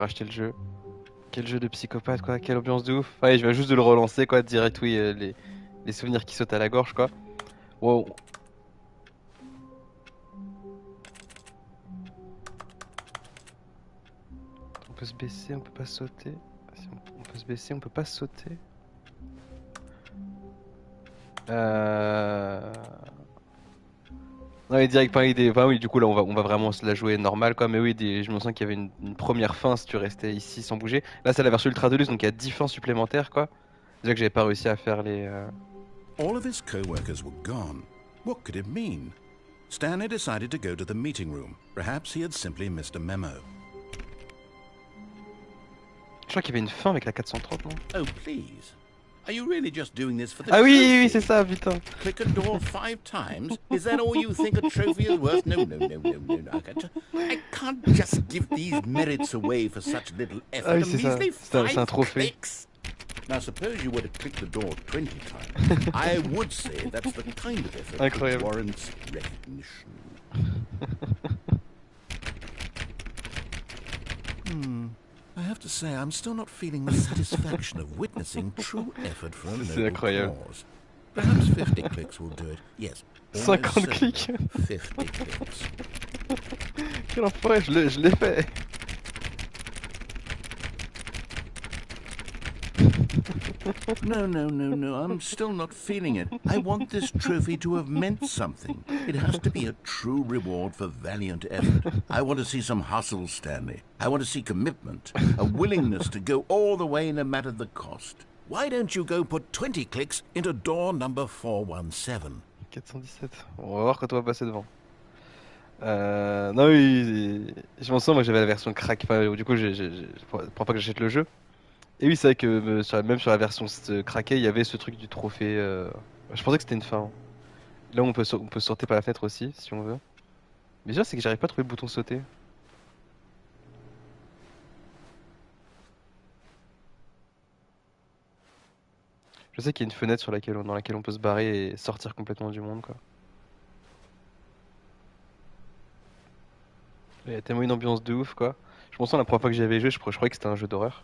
Racheter le jeu. Quel jeu de psychopathe, quoi. Quelle ambiance de ouf. Ouais, je viens juste de le relancer, quoi. Direct, oui, les souvenirs qui sautent à la gorge, quoi. Wow. On peut se baisser, on peut pas sauter. Si on peut se baisser, on peut pas sauter. Euh... Ouais, direct, pareil, enfin, oui, du coup, là, on va vraiment se la jouer normal, quoi. Mais oui, je me sens qu'il y avait une première fin si tu restais ici sans bouger. Là, c'est la version Ultra Deluxe, donc il y a 10 fins supplémentaires, quoi. Déjà que j'avais pas réussi à faire les. All of his co-workers were gone. What could it mean? Stanley decided to go to the meeting room. Perhaps he had simply missed a memo. Je crois qu'il y avait une fin avec la 430, non? Oh, please. Are you really just doing this for the Ah oui, trophy? oui, c'est ça, putain. Click a door 5 times? Is that all you think a trophy is worth? No. I can't just give these merits away for such little effort. Ah oui, A c'est ça. measly C'est un 5 trophée. clicks. Now, suppose you were to click the door 20 times. I would say that's the kind of effort that warrants recognition. I have to say, I'm still not feeling the satisfaction of witnessing true effort for a noble cause. Perhaps 50 clicks will do it. Yes. 50 clics. 50 clicks. Quel enfoiré, je l'ai fait. No. I'm still not feeling it. I want this trophy to have meant something. It has to be a true reward for valiant effort. I want to see some hustle, Stanley. I want to see commitment, a willingness to go all the way no matter the cost. Why don't you go put 20 clicks into door number 417? 417. On va voir quand on va passer devant. Non, oui, je m'en sens, moi j'avais la version crack. Enfin, du coup, pour pas que j'achète le jeu. Et oui, c'est vrai que même sur la version craquée, il y avait ce truc du trophée. Je pensais que c'était une fin, hein. Là, on peut sauter par la fenêtre aussi, si on veut. Mais déjà, c'est que j'arrive pas à trouver le bouton sauter. Je sais qu'il y a une fenêtre dans laquelle on peut se barrer et sortir complètement du monde, quoi. Il y a tellement une ambiance de ouf, quoi. Je me sens la première fois que j'y avais joué, je croyais que c'était un jeu d'horreur.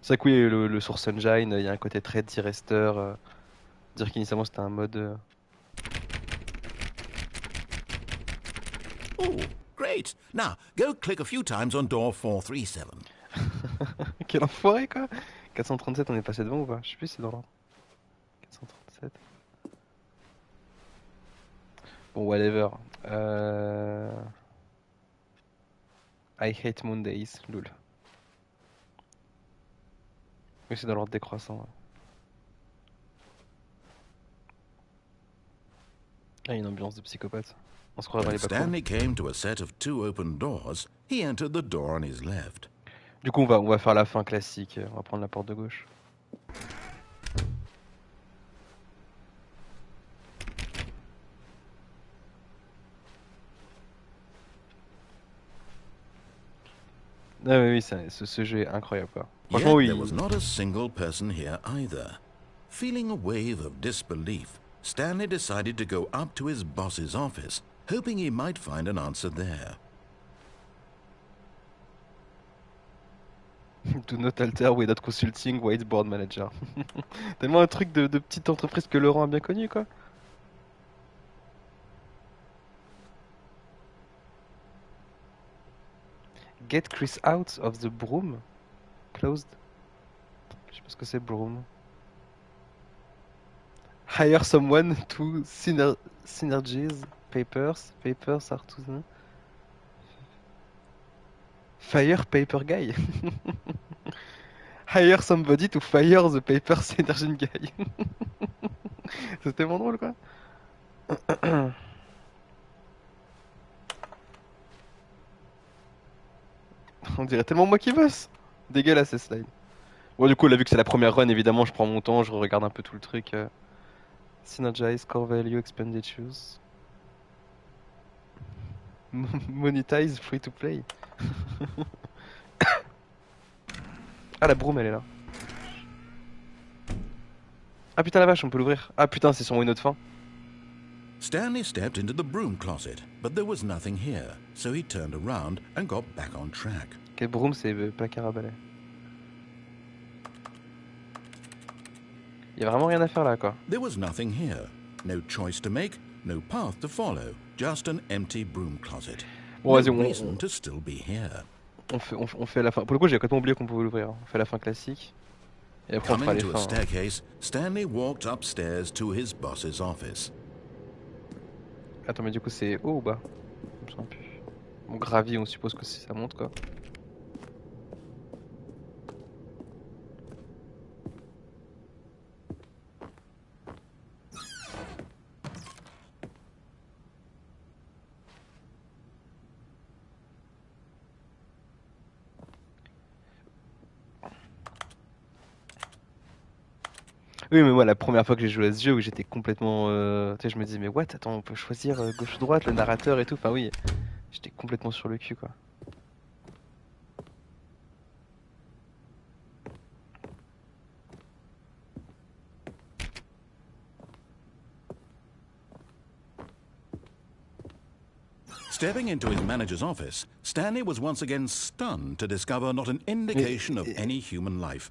C'est vrai que oui, le Source Engine, il y a un côté très D-Rester. Dire qu'initialement c'était un mode. Oh, great. Now, go click a few times on door 437. Quel enfoiré, quoi! 437, on est passé devant ou pas? Je sais plus si c'est dans l'ordre. 437. Bon, whatever. I hate Mondays, lol. Oui, c'est dans l'ordre décroissant. Ouais. Ah, une ambiance de psychopathe. On se croirait dans When les backrooms. Stanley came to a set of 2 open doors, he entered the door on his left. Du coup, on va faire la fin classique. On va prendre la porte de gauche. Ah oui, ce jeu est incroyable, quoi. Franchement, Yet oui. there was not a single person here either. Feeling a wave of disbelief, Stanley decided to go up to his boss's office, hoping he might find an answer there. Do not alter without consulting whiteboard manager. Tellement un truc de petite entreprise que Laurent a bien connu, quoi. Get Chris out of the broom. Closed. Je sais pas ce que c'est broom. Hire someone to synergize papers. Papers are to the... Fire paper guy. Hire somebody to fire the paper synergy guy. C'est tellement drôle, quoi. On dirait tellement moi qui bosse. Dégueulasse ces slides. Bon, du coup, là, vu que c'est la première run, évidemment, je prends mon temps, je regarde un peu tout le truc. Synergize, core value, expenditures. Monetize, free to play. Ah, la broom, elle est là. Ah putain, la vache, on peut l'ouvrir. Ah putain, c'est sur une autre fin. Stanley stepped into the broom closet, but there was nothing here, so he turned around and got back on track. Ok, broom, c'est placard à balai. Y a vraiment rien à faire là, quoi. There was nothing here. No choice to make, no path to follow. Just an empty broom closet. Bon, No vas-y, reason to still be here. on fait la fin. Pour le coup, j'ai complètement oublié qu'on pouvait l'ouvrir. On fait la fin classique. Et après, on fera Coming les to a fins. Hein. staircase, Stanley walked upstairs to his boss's office. Attends, mais du coup, c'est haut ou bas? Je me souviens plus. Bon, gravi, on suppose que ça monte, quoi. Oui, mais moi, la première fois que j'ai joué à ce jeu, où j'étais complètement. Tu sais, je me disais, mais what? Attends, on peut choisir gauche ou droite, le narrateur et tout. Enfin, oui, j'étais complètement sur le cul, quoi. Stepping into his manager's office, Stanley was once again stunned to discover not an indication of any human life.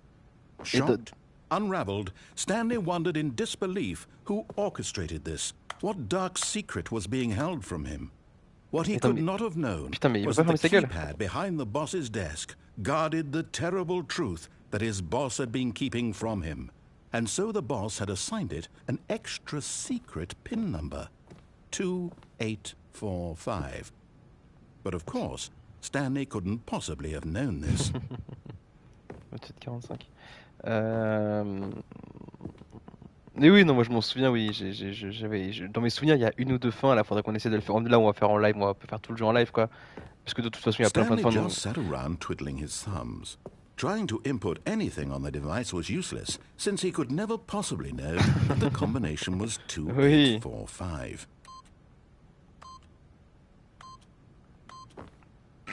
Shocked, unraveled, Stanley wondered in disbelief who orchestrated this. What dark secret was being held from him? What he could not have known was that the keypad behind the boss's desk guarded the terrible truth that his boss had been keeping from him. And so the boss had assigned it an extra secret PIN number. 2845. But of course, Stanley couldn't possibly have known this. 45. Mais oui, non, moi je m'en souviens, oui. Dans mes souvenirs, il y a une ou deux fins. Là, faudrait qu'on essaie de le faire. Là, on va faire en live, on va faire tout le jeu en live, quoi. Parce que de toute façon, il y a plein de fins. Stanley just sat around twiddling his thumbs. Trying to input anything on the device was useless, since he could never possibly know that the combination was 2845.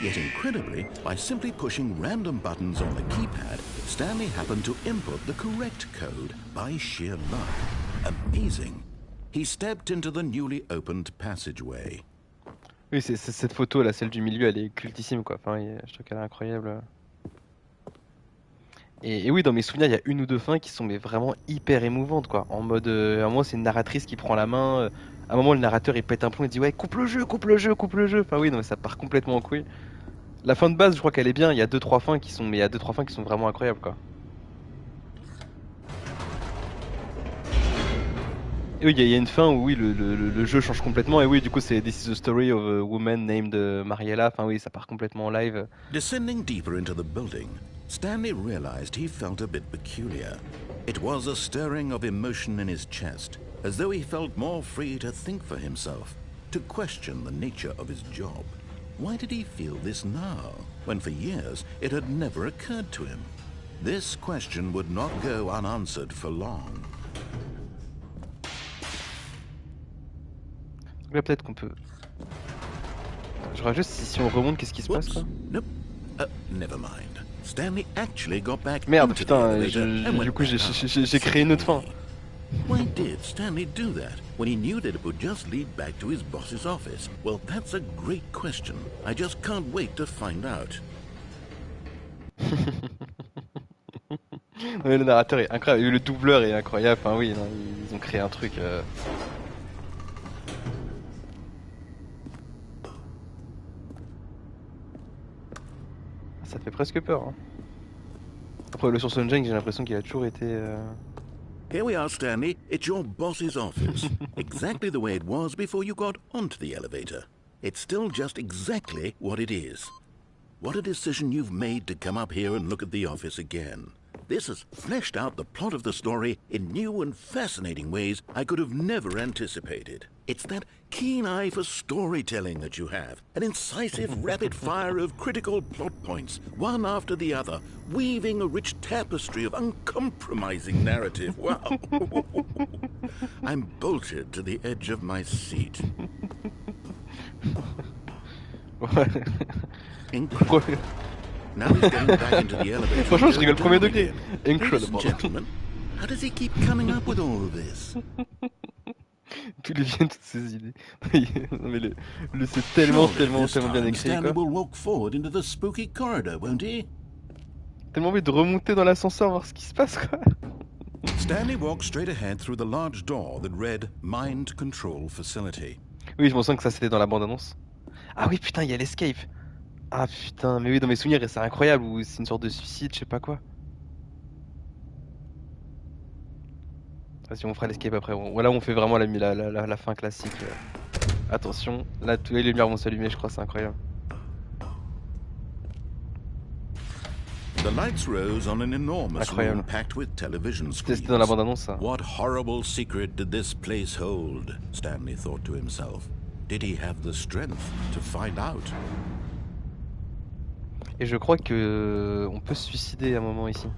Yet incredibly, by simply pushing random buttons on the keypad, Stanley happened to input the correct code by sheer luck. Amazing. He stepped into the newly opened passageway. Oui, c'est cette photo là, celle du milieu, elle est cultissime, quoi. Enfin, je trouve qu'elle est incroyable. Et oui, dans mes souvenirs, il y a une ou deux fins qui sont mais vraiment hyper émouvantes, quoi. En mode, à un moment, c'est une narratrice qui prend la main. À un moment, le narrateur il pète un plomb, il dit ouais, coupe le jeu, coupe le jeu, coupe le jeu. Enfin oui, non, mais ça part complètement en couille. La fin de base, je crois qu'elle est bien. Il y a deux trois fins qui sont, mais il y a deux trois fins qui sont vraiment incroyables, quoi. Et oui, il y a une fin où oui, le jeu change complètement. Et oui, du coup, c'est This is the story of a woman named Mariella. Enfin oui, ça part complètement en live. Descending deeper into the building, Stanley realized he felt a bit peculiar. It was a stirring of emotion in his chest, as though he felt more free to think for himself, to question the nature of his job. Why did he feel this now, when for years it had never occurred to him? This question would not go unanswered for long. Là, peut-être qu'on peut. Je regarde juste si on remonte, qu'est-ce qui se passe, quoi. Nope. Never mind. Stanley actually got back Merde, into putain, the elevator and du went coup, back up. j'ai créé une autre fin. Why did Stanley do that when he knew that it would just lead back to his boss's office? Well, that's a great question. I just can't wait to find out. Ouais, le narrateur est incroyable, le doubleur est incroyable. Enfin oui, non, ils ont créé un truc. Ça fait presque peur. Hein. Après, le Source Engine, j'ai l'impression qu'il a toujours été. Here we are, Stanley. It's your boss's office. Exactly the way it was before you got onto the elevator. It's still just exactly what it is. What a decision you've made to come up here and look at the office again. This has fleshed out the plot of the story in new and fascinating ways I could have never anticipated. It's that keen eye for storytelling that you have, an incisive rapid fire of critical plot points, one after the other, weaving a rich tapestry of uncompromising narrative. Wow! I'm bolted to the edge of my seat. Incredible. Now he's getting back into the elevator. Franchement, je rigole premier degré. Ladies and Incredible. gentlemen, how does he keep coming up with all of this? D'où lui viennent toutes ces idées. Non, mais c'est Surely this tellement bien time écrit, Stanley quoi. will walk forward into the spooky corridor, won't he? Tellement envie de remonter dans l'ascenseur, voir ce qui se passe, quoi. Stanley walked straight ahead through the large door that read Mind Control Facility. Oui, je me sens que ça, c'était dans la bande-annonce. Ah oui, putain, il y a l'escape. Ah putain, mais oui, dans mes souvenirs, c'est incroyable, ou c'est une sorte de suicide, je sais pas quoi. Vas-y, on fera l'escape après. Voilà, on fait vraiment la fin classique. Attention, là, tous les lumières vont s'allumer, je crois, c'est incroyable. The lights rose on an enormous room Incroyable. packed with television C'était screens. dans la bande-annonce, ça. What horrible secret did this place hold? Stanley thought to himself. Did he have the strength to find out? Et je crois que on peut se suicider à un moment ici.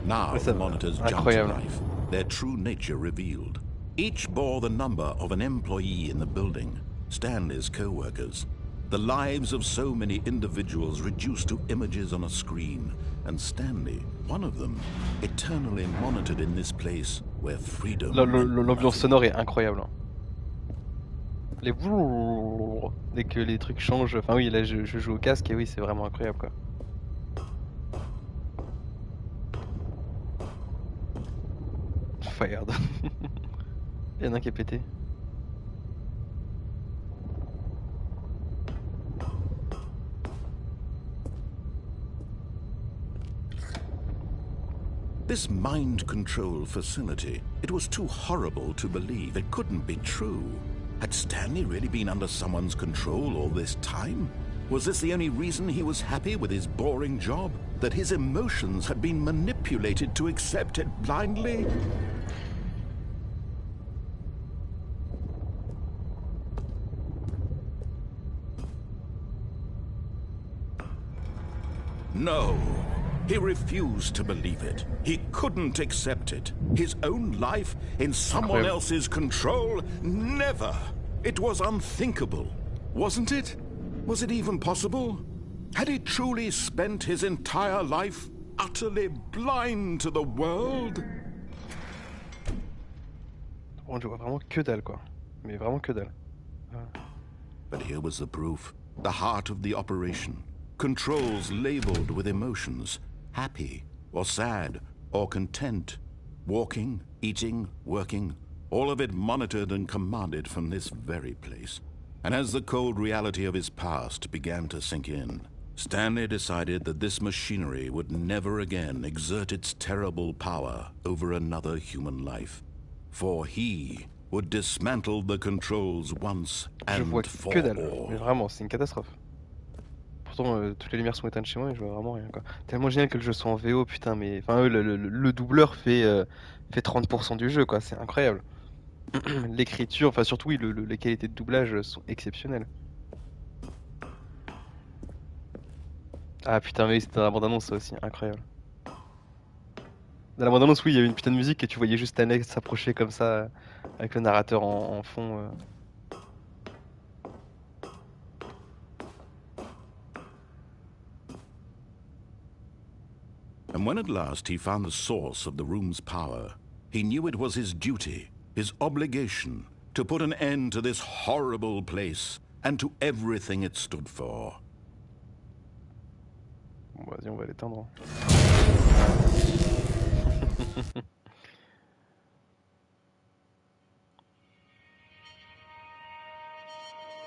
Now the monitors jumped to Incroyable. life, their true nature revealed. Each bore the number of an employee in the building, Stanley's co-workers. The lives of so many individuals reduced to images on a screen, and Stanley, one of them, eternally monitored in this place where freedom... L'ambiance sonore est incroyable. Hein. Les dès que les trucs changent. Enfin oui, là je joue au casque et oui, c'est vraiment incroyable, quoi. Fired. Il y en a un qui est pété. This mind control facility, it was too horrible to believe. It couldn't be true. Had Stanley really been under someone's control all this time? Was this the only reason he was happy with his boring job? That his emotions had been manipulated to accept it blindly? No. He refused to believe it. He couldn't accept it. His own life in someone else's control? Never! It was unthinkable, wasn't it? Was it even possible? Had he truly spent his entire life utterly blind to the world? On voit vraiment que dalle, quoi. Mais vraiment que dalle. But here was the proof. The heart of the operation. Controls labeled with emotions. Happy, or sad, or content. Walking, eating, working. All of it monitored and commanded from this very place. And as the cold reality of his past began to sink in, Stanley decided that this machinery would never again exert its terrible power over another human life. For he would dismantle the controls once and for que dalle. all. Mais vraiment, c'est une catastrophe. Pourtant, toutes les lumières sont éteintes chez moi et je vois vraiment rien, quoi. Tellement génial que le jeu soit en VO, putain, mais... Enfin, le doubleur fait 30% du jeu, quoi, c'est incroyable. L'écriture, enfin surtout, oui, les qualités de doublage sont exceptionnelles. Ah putain, mais oui, c'était dans la bande-annonce, ça aussi, incroyable. Dans la bande-annonce, oui, il y avait une putain de musique et tu voyais juste Stanley s'approcher comme ça, avec le narrateur en fond. And when at last he found the source of the room's power, he knew it was his duty, his obligation, to put an end to this horrible place and to everything it stood for. Bon, vas-y, on va l'éteindre.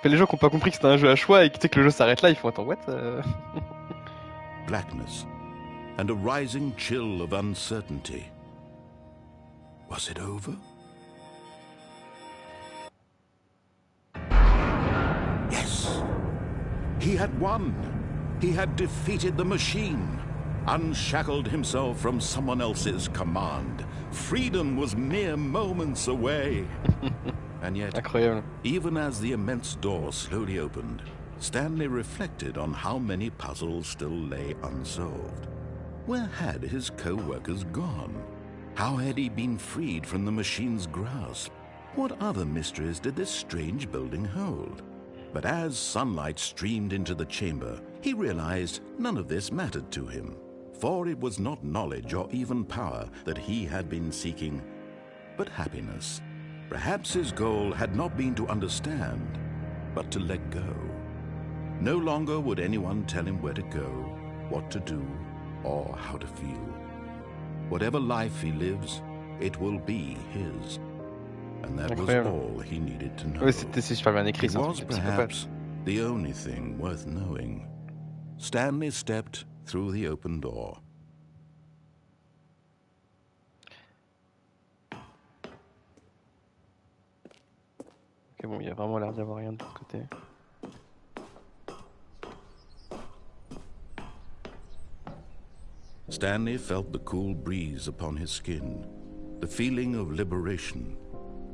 Les gens qui n'ont pas compris que c'était un jeu à choix et qui sais que le jeu s'arrête là, ils font attends, what Blackness and a rising chill of uncertainty. Was it over? Yes! He had won! He had defeated the machine, unshackled himself from someone else's command. Freedom was mere moments away. And yet, incroyable. Even as the immense door slowly opened, Stanley reflected on how many puzzles still lay unsolved. Where had his co-workers gone? How had he been freed from the machine's grasp? What other mysteries did this strange building hold? But as sunlight streamed into the chamber, he realized none of this mattered to him, for it was not knowledge or even power that he had been seeking, but happiness. Perhaps his goal had not been to understand, but to let go. No longer would anyone tell him where to go, what to do, or how to feel. Whatever life he lives, it will be his. And that was all he needed to know. Oui, c'était super bien écrit, It c'est un was truc de psychopathe. perhaps the only thing worth knowing. Stanley stepped through the open door. Ok, bon, il y a vraiment l'air d'y avoir rien de l'autre côté. Stanley felt the cool breeze upon his skin, the feeling of liberation,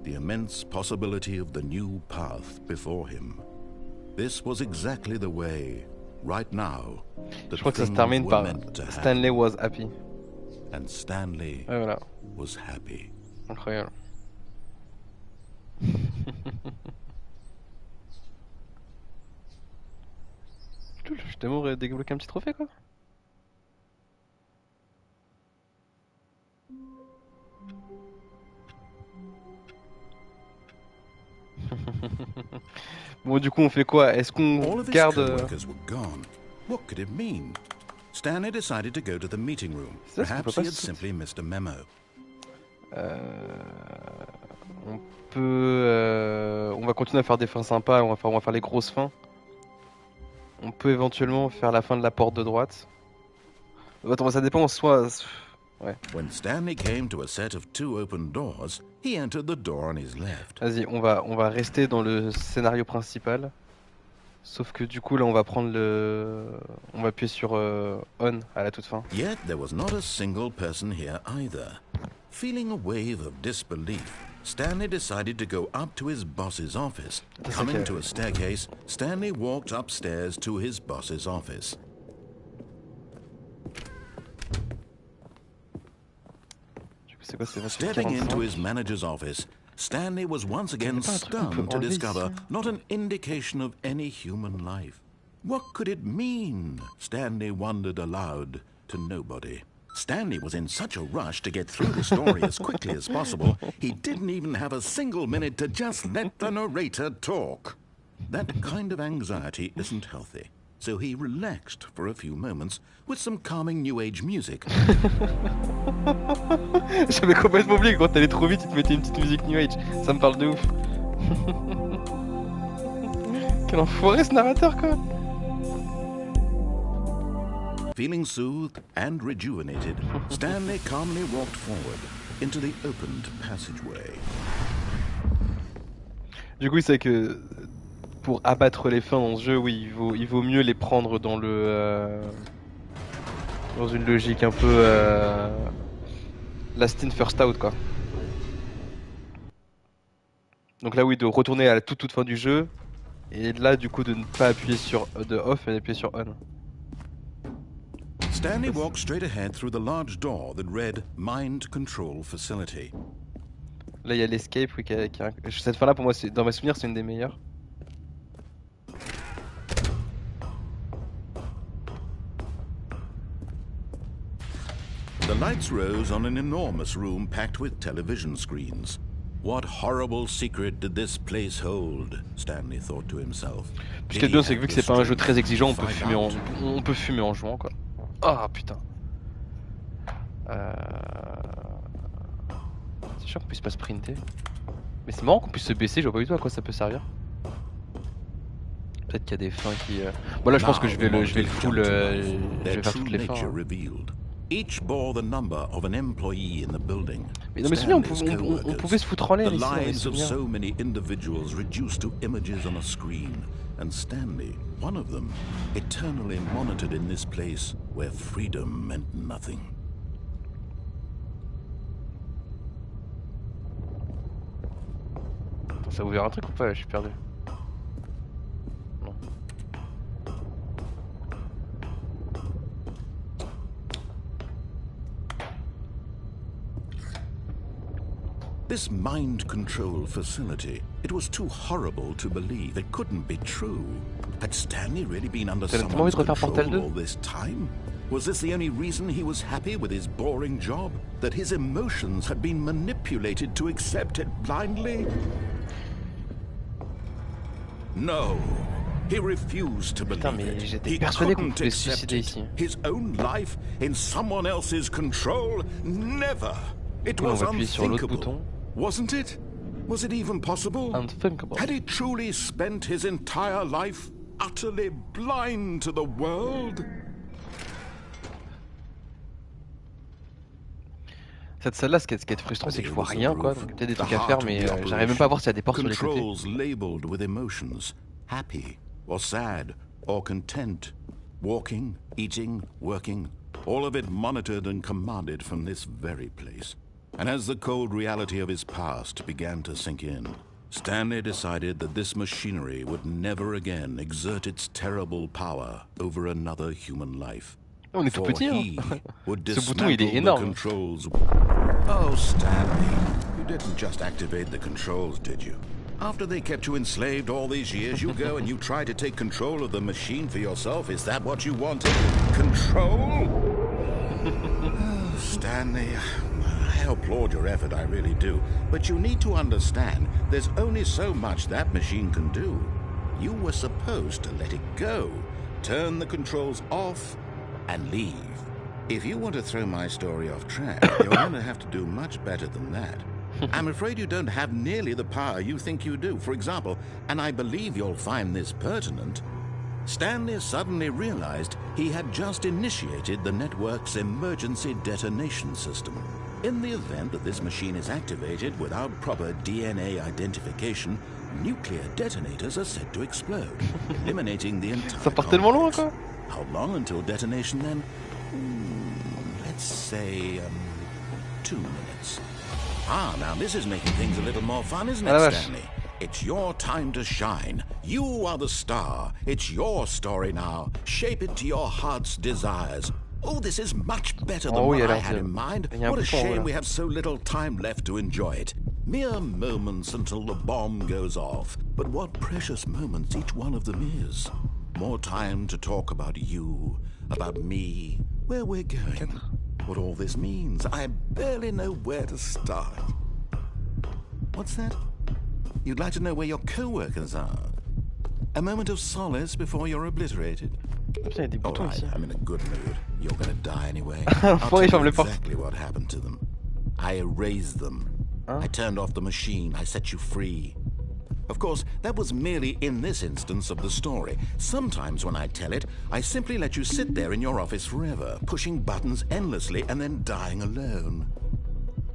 the immense possibility of the new path before him. This was exactly the way, right now, Je crois que ça se termine par Stanley was happy. And Stanley voilà. was happy. Incroyable. Je t'aimerais débloquer un petit trophée quoi. Bon du coup on fait quoi? Est-ce qu'on garde... What could it mean? Stanley decided to go to the meeting room. Perhaps he had simply missed a memo. On peut... on va continuer à faire des fins sympas, on va faire les grosses fins. On peut éventuellement faire la fin de la porte de droite. Attends, ça dépend soit... Ouais. When Stanley came to a set of 2 open doors, he entered the door on his left. Vas-y, on va rester dans le scénario principal. Sauf que du coup là on va prendre le... On va appuyer sur on à la toute fin. Yet there was not a single person here either. Feeling a wave of disbelief, Stanley decided to go up to his boss's office. Coming to a staircase, Stanley walked upstairs to his boss's office. Stepping into his manager's office, Stanley was once again stunned to discover not an indication of any human life. What could it mean? Stanley wondered aloud to nobody. Stanley was in such a rush to get through the story as quickly as possible, he didn't even have a single minute to just let the narrator talk. That kind of anxiety isn't healthy, so he relaxed for a few moments with some calming New Age music. J'avais complètement oublié que quand t'allais trop vite, il te mettait une petite musique New Age. Ça me parle de ouf. Quel enfoiré ce narrateur quoi. Feeling soothed and rejuvenated, Stanley calmly walked forward into the opened passageway. Du coup, c'est que pour abattre les fins dans ce jeu, oui, il vaut mieux les prendre dans le dans une logique un peu last in first out quoi. Donc là oui, de retourner à la toute fin du jeu et là du coup de ne pas appuyer sur de off mais d'appuyer sur on. Stanley walked straight ahead through the large door that read Mind Control Facility. Là il y a l'escape, oui, cette fin là pour moi, dans mes souvenirs c'est une des meilleures. The lights rose on an enormous room packed with television screens. What horrible secret did this place hold? Stanley thought to himself. Ce qui est bien, c'est que vu que c'est pas un jeu très exigeant, on peut fumer en jouant quoi. Ah putain. C'est sûr qu'on puisse pas sprinter. Mais c'est marrant qu'on puisse se baisser, je vois pas du tout à quoi ça peut servir. Peut-être qu'il y a des fins qui... Bon là je pense que je vais le full... je vais faire toutes les fins. Each bore the number of an employee in the building. Mais non mais souviens, on pouvait se foutre en l'air ici. The lives of so many individuals reduced to images on a screen, and Stanley, one of them, eternally monitored in this place where freedom meant nothing. Attends, ça a ouvert un truc ou pas? Je suis perdu. Non. This mind control facility, it was too horrible to believe. It couldn't be true. Had Stanley really been under someone's control all this time? Was this the only reason he was happy with his boring job? That his emotions had been manipulated to accept it blindly? No. He refused to believe it. He couldn't accept it. His own life in someone else's control? Never. It was unthinkable. Wasn't it? Was it even possible? Unthinkable. Had he truly spent his entire life utterly blind to the world? Cette salle-là, ce qui est frustrant, c'est que je vois rien, quoi. Donc, il y a des trucs à faire, mais j'arrive même pas à voir s'il y a des portes sur les côtés. Controls labeled with emotions, happy or sad or content, walking, eating, working, all of it monitored and commanded from this very place. And as the cold reality of his past began to sink in, Stanley decided that this machinery would never again exert its terrible power over another human life. On est tout petit, hein. Ce bouton, il est the énorme. controls. Oh, Stanley, you didn't just activate the controls, did you? After they kept you enslaved all these years, you go and you try to take control of the machine for yourself. Is that what you wanted? Control? Oh, Stanley, I applaud your effort, I really do. But you need to understand, there's only so much that machine can do. You were supposed to let it go, turn the controls off, and leave. If you want to throw my story off track, you're going to have to do much better than that. I'm afraid you don't have nearly the power you think you do. For example, and I believe you'll find this pertinent, Stanley suddenly realized he had just initiated the network's emergency detonation system. In the event that this machine is activated without proper DNA identification, nuclear detonators are said to explode, eliminating the entire Ça part tellement loin, quoi. How long until detonation then? Let's say 2 minutes. Ah, now this is making things a little more fun, isn't it, Stanley? It's your time to shine. You are the star. It's your story now. Shape it to your heart's desires. Oh, this is much better than what I had in mind. What a shame we have so little time left to enjoy it. Mere moments until the bomb goes off. But what precious moments each one of them is. More time to talk about you, about me, where we're going, what all this means. I barely know where to start. What's that? You'd like to know where your co-workers are? A moment of solace before you're obliterated? All right, I'm in a good mood. You're gonna die anyway. I'll tell you exactly what happened to them. I erased them. I turned off the machine. I set you free. Of course, that was merely in this instance of the story. Sometimes when I tell it, I simply let you sit there in your office forever, pushing buttons endlessly and then dying alone.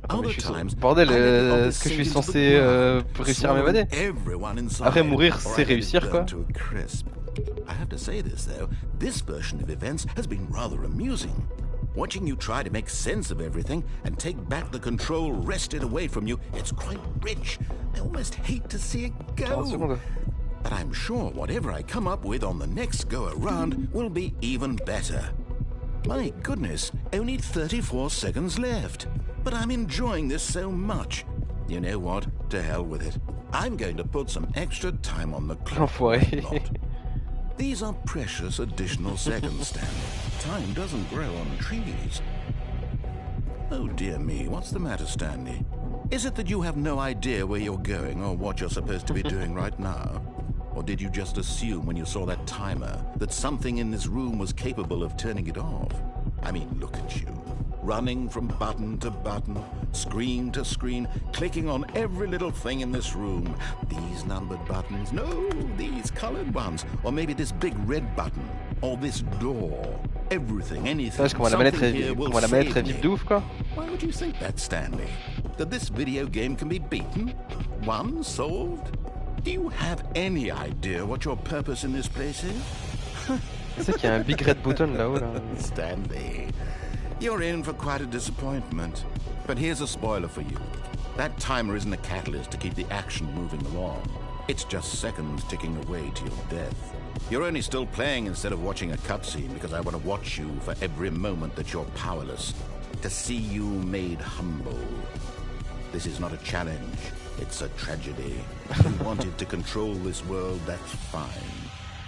Other times, bordel, est-ce que je suis censé réussir à m'évader? Après mourir, c'est réussir, quoi. I have to say this, though, this version of events has been rather amusing. Watching you try to make sense of everything and take back the control wrested away from you, it's quite rich. I almost hate to see it go. But I'm sure whatever I come up with on the next go-around will be even better. My goodness, only 34 seconds left. But I'm enjoying this so much. You know what? To hell with it. I'm going to put some extra time on the clock. These are precious additional seconds, Stanley. Time doesn't grow on trees. Oh dear me, what's the matter, Stanley? Is it that you have no idea where you're going or what you're supposed to be doing right now? Or did you just assume when you saw that timer that something in this room was capable of turning it off? I mean, look at you. Running from button to button, screen to screen, clicking on every little thing in this room. These numbered buttons, no, these colored ones. Or maybe this big red button, or this door. Everything, anything, something here will save me. Why would you think that, Stanley? That this video game can be beaten? Won? Solved? Do you have any idea what your purpose in this place is? C'est qu'il y a un big red button là-haut, là. Stanley, you're in for quite a disappointment. But here's a spoiler for you. That timer isn't a catalyst to keep the action moving along. It's just seconds ticking away to your death. You're only still playing instead of watching a cutscene because I want to watch you for every moment that you're powerless. To see you made humble. This is not a challenge. It's a tragedy. You wanted to control this world, that's fine.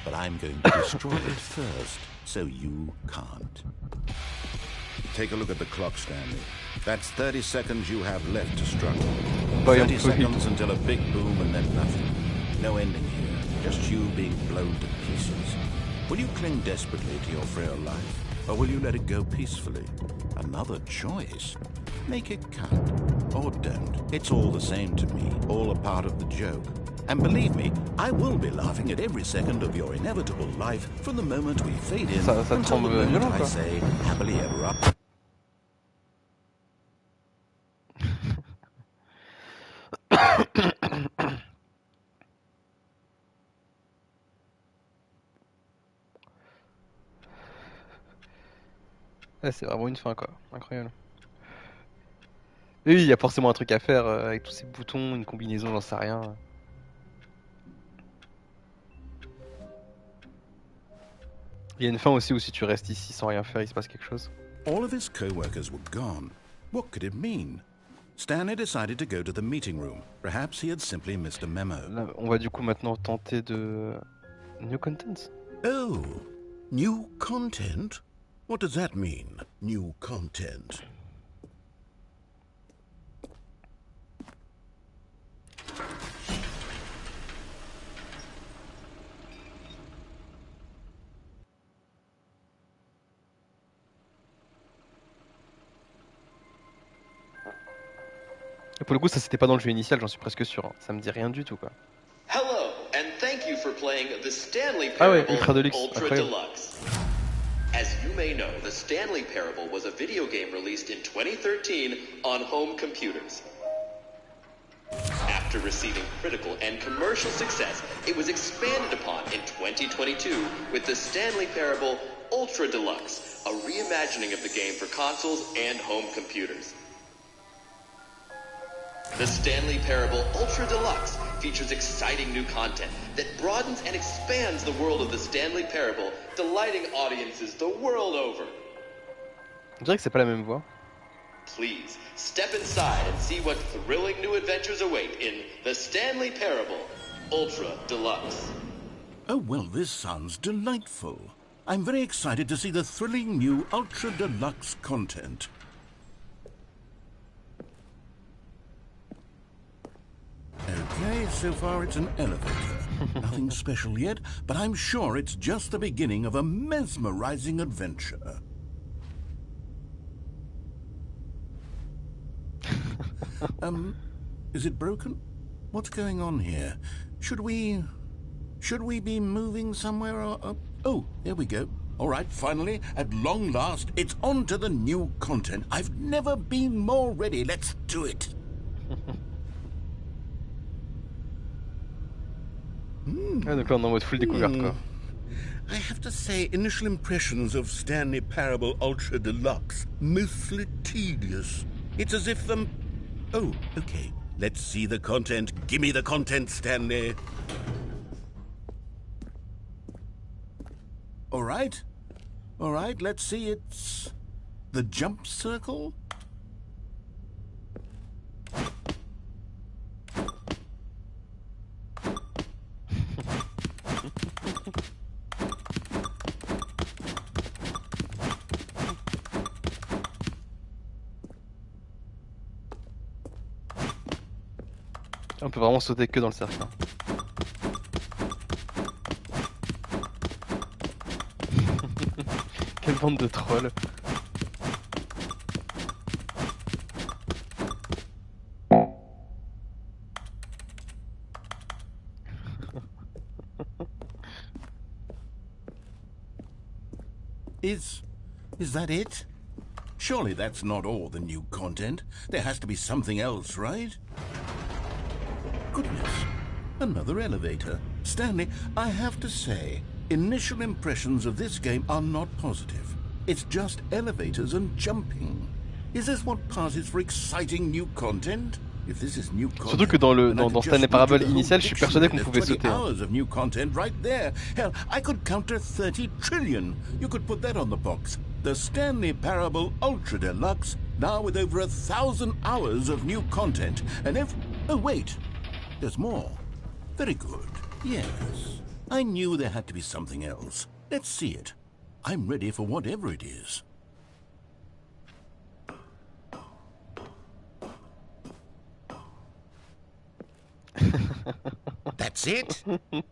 But I'm going to destroy it first, so you can't. Take a look at the clock, Stanley. That's 30 seconds you have left to struggle. 30 seconds until a big boom and then nothing. No ending here, just you being blown to pieces. Will you cling desperately to your frail life, or will you let it go peacefully? Another choice. Make it count, or don't. It's all the same to me, all a part of the joke. And believe me, I will be laughing at every second of your inevitable life from the moment we fade in until the moment I say happily ever after. Ouais, c'est vraiment une fin quoi, incroyable. Et oui, il y a forcément un truc à faire avec tous ces boutons, une combinaison, j'en sais rien. Il y a une fin aussi où si tu restes ici sans rien faire, il se passe quelque chose. All of his co-workers were gone. What could it mean? Stanley decided to go to the meeting room. Perhaps he had simply missed a memo. Là, on va du coup maintenant tenter de... New content. Oh, new content? What does that mean, new content? Et pour le coup, ça c'était pas dans le jeu initial, j'en suis presque sûr. Hein. Ça me dit rien du tout quoi. Hello, and thank you for playing the Stanley Ah ouais, Parable Ultra Deluxe, Ultra incroyable. Deluxe. As you may know, the Stanley Parable was a video game released in 2013 on home computers. After receiving critical and commercial success, it was expanded upon in 2022 with the Stanley Parable Ultra Deluxe, a reimagining of the game for consoles and home computers. The Stanley Parable Ultra Deluxe features exciting new content that broadens and expands the world of the Stanley Parable, delighting audiences the world over. On dirait que c'est pas la même voix. Please, step inside and see what thrilling new adventures await in the Stanley Parable Ultra Deluxe. Oh, well, this sounds delightful. I'm very excited to see the thrilling new Ultra Deluxe content. Okay, so far it's an elevator. Nothing special yet, but I'm sure it's just the beginning of a mesmerizing adventure. Is it broken? What's going on here? Should we be moving somewhere or... Oh, there we go. All right, finally, at long last, it's on to the new content. I've never been more ready. Let's do it. Ah, donc là on est en mode full découverte quoi. I have to say, initial impressions of Stanley Parable Ultra Deluxe, mostly tedious. It's as if Oh, okay. Let's see the content. Give me the content, Stanley. All right. All right, let's see. It's the jump circle. On peut vraiment sauter que dans le cercle. Hein. Quelle bande de trolls. Is that it? Surely that's not all the new content. There has to be something else, right? Goodness, another elevator. Stanley, I have to say, initial impressions of this game are not positive. It's just elevators and jumping. Is this what passes for exciting new content? If this is new content, surtout que dans Stanley Parable initial, je suis persuadé qu'on pouvait sauter. Hein. Hours of new content right there. Hell, I could counter 30 trillion. You could put that on the box. The Stanley Parable Ultra Deluxe Now with over 1,000 hours of new content and oh wait, there's more. Very good. Yes. I knew there had to be something else. Let's see it. I'm ready for whatever it is. That's it?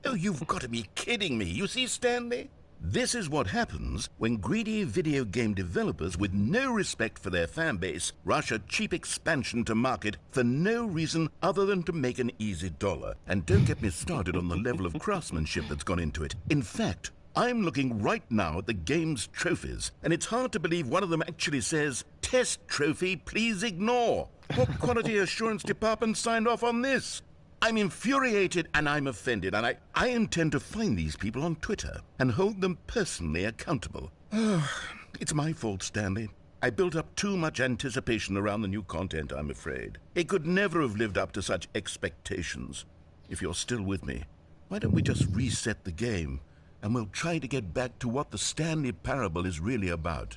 Oh, you've got to be kidding me. You see, Stanley? This is what happens when greedy video game developers with no respect for their fan base rush a cheap expansion to market for no reason other than to make an easy dollar. And don't get me started on the level of craftsmanship that's gone into it. In fact, I'm looking right now at the game's trophies, and it's hard to believe one of them actually says, "Test trophy, please ignore." What quality assurance department signed off on this? I'm infuriated and I'm offended, and I intend to find these people on Twitter and hold them personally accountable. It's my fault, Stanley. I built up too much anticipation around the new content, I'm afraid. It could never have lived up to such expectations. If you're still with me, why don't we just reset the game, and we'll try to get back to what the Stanley Parable is really about.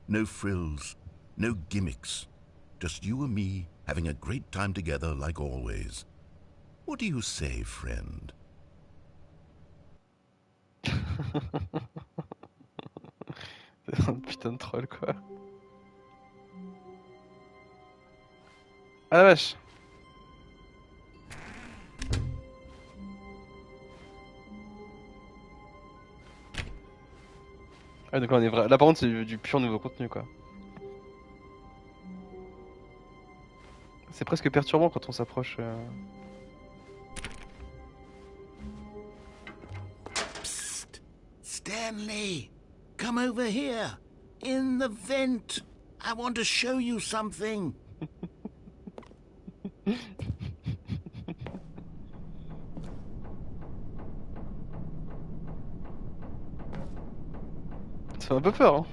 No frills, no gimmicks. Just you and me having a great time together like always. What do you say, friend? C'est un putain de troll, quoi. Ah la vache. Ah donc on est vrai. Là par contre c'est du pur nouveau contenu, quoi. C'est presque perturbant quand on s'approche. Psst! Stanley! Come over here! In the vent! I want to show you something! Ça fait un peu peur, hein.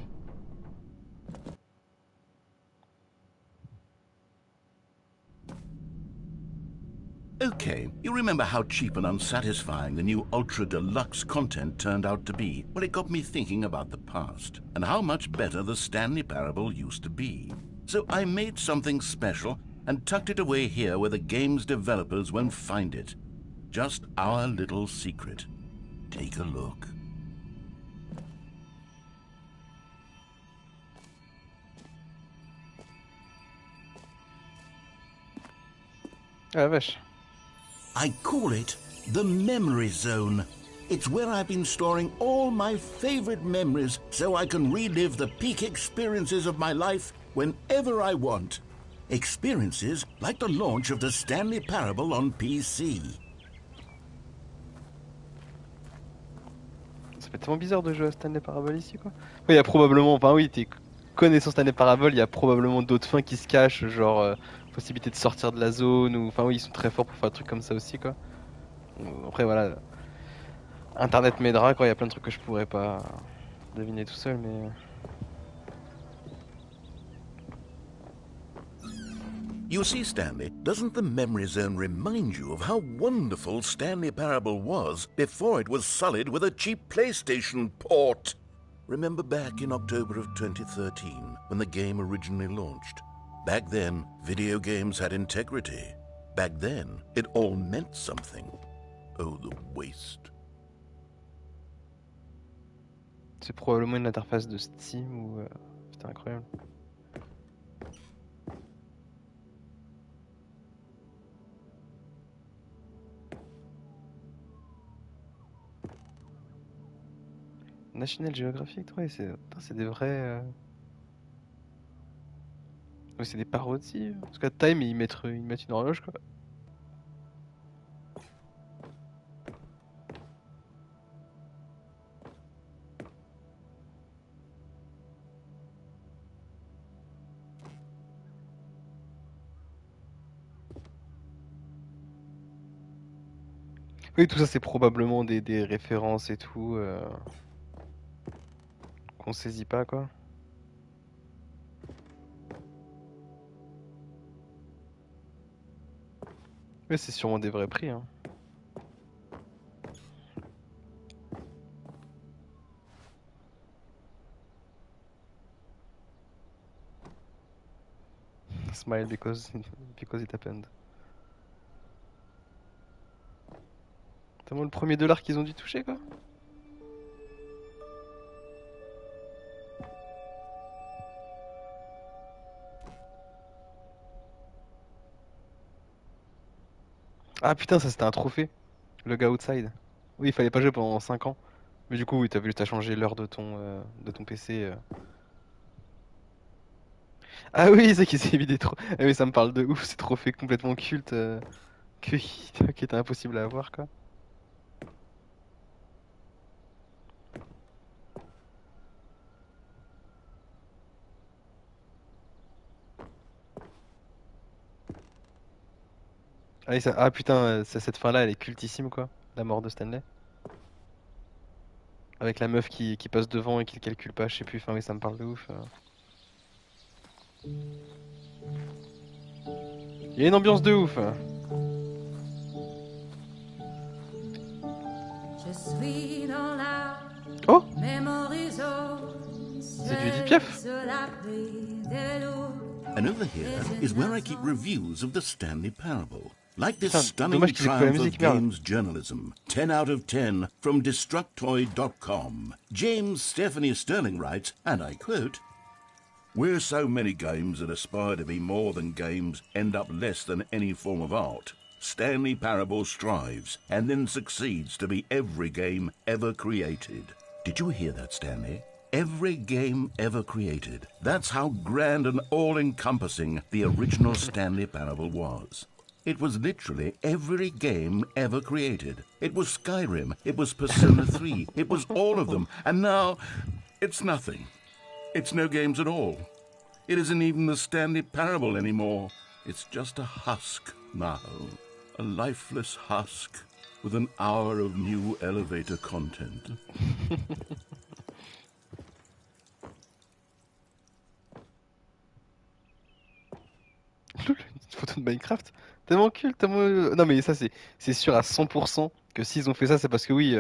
Okay, you remember how cheap and unsatisfying the new Ultra Deluxe content turned out to be? Well, it got me thinking about the past and how much better the Stanley Parable used to be. So I made something special and tucked it away here where the game's developers won't find it. Just our little secret. Take a look. Ah la vache. I call it the Memory Zone. It's where I've been storing all my favorite memories so I can relive the peak experiences of my life whenever I want. Experiences like the launch of the Stanley Parable on PC. Ça fait tellement bizarre de jouer à Stanley Parable ici, quoi. Il y a probablement, enfin oui, t'es connaissant Stanley Parable, il y a probablement d'autres fins qui se cachent, genre possibilité de sortir de la zone, ou enfin oui, ils sont très forts pour faire des trucs comme ça aussi, quoi. Après voilà, Internet m'aidera, quoi. Il y a plein de trucs que je pourrais pas deviner tout seul, mais. You see, Stanley, doesn't the Memory Zone remind you of how wonderful Stanley Parable was before it was sullied with a cheap PlayStation port? Remember back in October of 2013, when the game originally launched? Back then, video games had integrity. Back then, it all meant something. Oh, the waste. C'est probablement une interface de Steam ou. C'était incroyable. National Geographic, ouais, c'est des vrais. Ouais, c'est des parodies. Parce qu'à Time, ils mettent une horloge, quoi. Oui, tout ça, c'est probablement des références et tout. Qu'on saisit pas, quoi. Mais c'est sûrement des vrais prix, hein. Smile because it happened. T'as moi le premier dollar qu'ils ont dû toucher quoi. Ah putain, ça c'était un trophée. Le gars outside. Oui, il fallait pas jouer pendant 5 ans. Mais du coup, oui, t'as changé l'heure de ton PC. Ah oui, c'est qu'ils s'est mis des trophées. Ah oui, ça me parle de ouf, ces trophées complètement cultes qui étaient impossibles à avoir quoi. Ah, oui, ah putain, cette fin-là, elle est cultissime quoi. La mort de Stanley. Avec la meuf qui passe devant et qui le calcule pas, je sais plus. Enfin, oui, ça me parle de ouf. Il y a une ambiance de ouf. Oh, c'est du Edith Piaf. And over here is where I keep reviews of the Stanley Parable. Like this Putain, stunning dommage qu'ils aient coupé la triumph of musique, merde. games journalism, 10 out of 10 from Destructoid.com. James Stephanie Sterling writes, and I quote, "Where so many games that aspire to be more than games end up less than any form of art, Stanley Parable strives and then succeeds to be every game ever created." Did you hear that, Stanley? Every game ever created. That's how grand and all-encompassing the original Stanley Parable was. It was literally every game ever created. It was Skyrim, it was Persona 3, it was all of them, and now it's nothing. It's no games at all. It isn't even the Stanley Parable anymore. It's just a husk now. A lifeless husk with an hour of new elevator content. Une photo de Minecraft. Tellement culte, tellement. Non, mais ça, c'est sûr à 100% que s'ils ont fait ça, c'est parce que oui,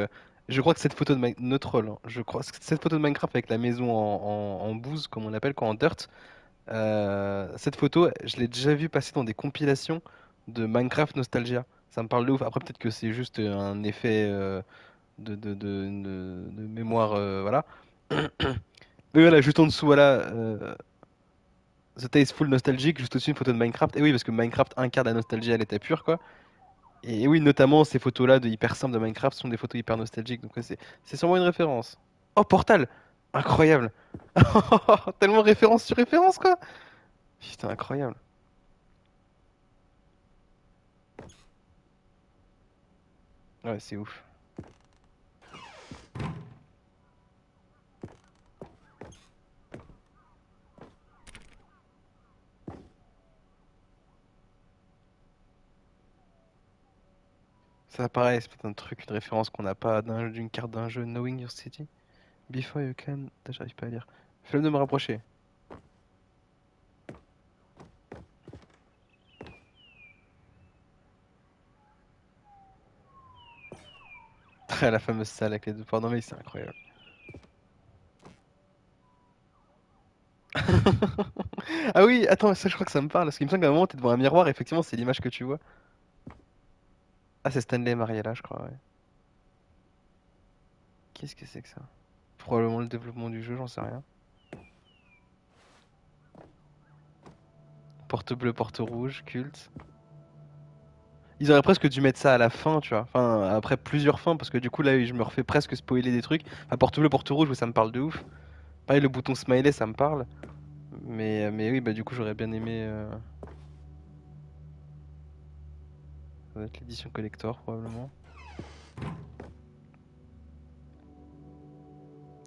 je crois que cette photo de no troll, hein, je crois que cette photo de Minecraft avec la maison en bouse, comme on appelle, quoi, en dirt, cette photo, je l'ai déjà vue passer dans des compilations de Minecraft Nostalgia. Ça me parle de ouf. Après, peut-être que c'est juste un effet de mémoire, voilà. Mais voilà, juste en dessous, voilà. The Tasteful Nostalgique, juste au-dessus une photo de Minecraft. Et oui, parce que Minecraft incarne la nostalgie à l'état pur, quoi. Et oui, notamment ces photos-là de hyper simples de Minecraft sont des photos hyper nostalgiques. Donc ouais, c'est sûrement une référence. Oh, Portal! Incroyable! Tellement référence sur référence, quoi! Putain, incroyable. Ouais, c'est ouf. Ça, pareil, c'est peut-être un truc, une référence qu'on n'a pas d'une carte d'un jeu. Knowing your city. Before you can. Putain, j'arrive pas à lire. Flemme de me rapprocher. La fameuse salle avec les deux portes. Non, mais c'est incroyable. Ah oui, attends, ça je crois que ça me parle, parce qu'il me semble qu'à un moment t'es devant un miroir, et effectivement c'est l'image que tu vois. Ah c'est Stanley et Mariella je crois, ouais. Qu'est-ce que c'est que ça? Probablement le développement du jeu, j'en sais rien. Porte bleue, porte rouge, culte. Ils auraient presque dû mettre ça à la fin, tu vois. Enfin, après plusieurs fins, parce que du coup là je me refais presque spoiler des trucs. Enfin, porte bleue, porte rouge, ouais, ça me parle de ouf. Pareil, le bouton smiley, ça me parle. Mais oui, bah du coup j'aurais bien aimé... Ça va être l'édition collector probablement.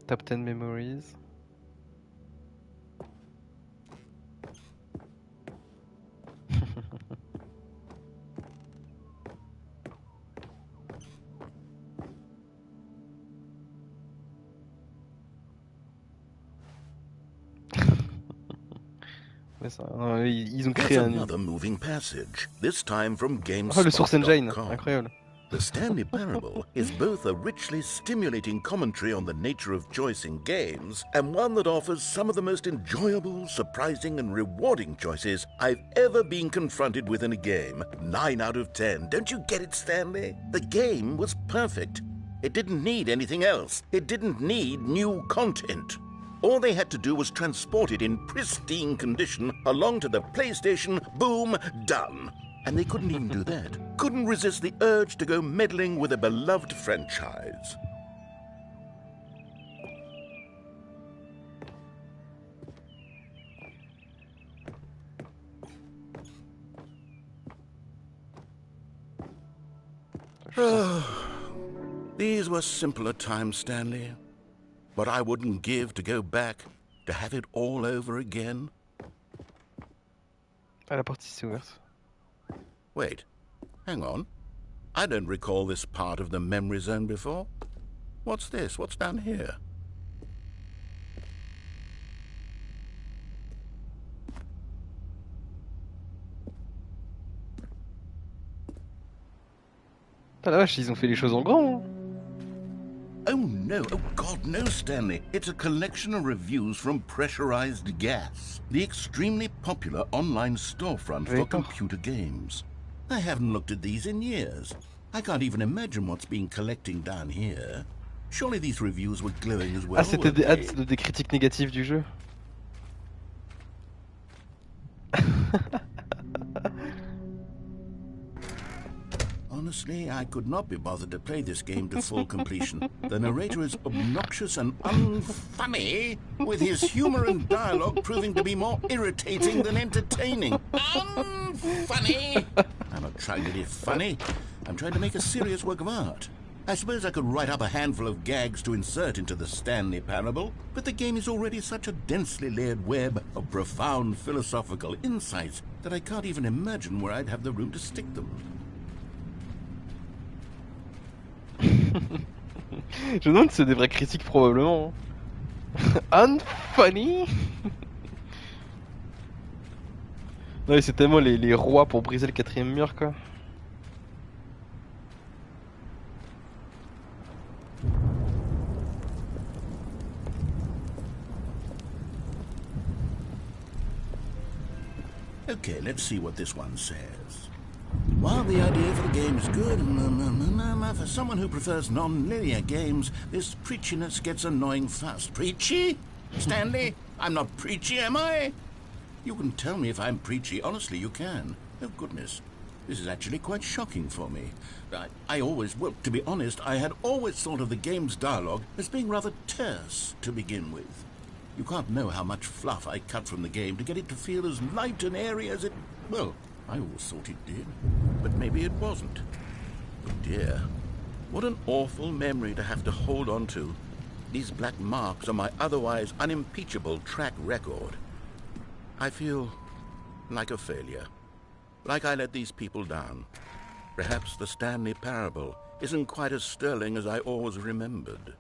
Top 10 Memories. Ouais, ils ont There's créé un... another moving passage, this time from Oh, le Source Engine, GameSpot.com. incroyable. The Stanley Parable is both a richly stimulating commentary on the nature of choice in games and one that offers some of the most enjoyable, surprising, and rewarding choices I've ever been confronted with in a game. 9 out of 10. Don't you get it, Stanley? The game was perfect. It didn't need anything else. It didn't need new content. All they had to do was transport it in pristine condition along to the PlayStation. Boom, done. And they couldn't even do that. Couldn't resist the urge to go meddling with a beloved franchise. These were simpler times, Stanley. What I wouldn't give to go back, to have it all over again. Ah, la porte s'est ouverte. Wait, hang on. I don't recall this part of the memory zone before. What's this? What's down here? Ah la vache, ils ont fait les choses en grand, hein. Oh no, oh God, no, Stanley. It's a collection of reviews from Pressurized Gas, the extremely popular online storefront for computer games. I haven't looked at these in years. I can't even imagine what's been collecting down here. Surely these reviews were glowing as well. Ah, c'était des ads des critiques négatives du jeu. Honestly, I could not be bothered to play this game to full completion. The narrator is obnoxious and unfunny, with his humor and dialogue proving to be more irritating than entertaining. Unfunny! I'm not trying to be funny. I'm trying to make a serious work of art. I suppose I could write up a handful of gags to insert into the Stanley Parable, but the game is already such a densely layered web of profound philosophical insights that I can't even imagine where I'd have the room to stick them. Je me demande si c'est des vraies critiques probablement. Unfunny. Non mais c'est tellement les rois pour briser le quatrième mur quoi. Okay, let's see what this one says. While the idea for the game is good, for someone who prefers non-linear games, this preachiness gets annoying fast. Preachy? Stanley? I'm not preachy, am I? You can tell me if I'm preachy. Honestly, you can. Oh, goodness. This is actually quite shocking for me. Well, to be honest, I had always thought of the game's dialogue as being rather terse to begin with. You can't know how much fluff I cut from the game to get it to feel as light and airy as it... Well, I always thought it did, but maybe it wasn't. Oh dear, what an awful memory to have to hold on to. These black marks on my otherwise unimpeachable track record. I feel like a failure, like I let these people down. Perhaps the Stanley Parable isn't quite as sterling as I always remembered.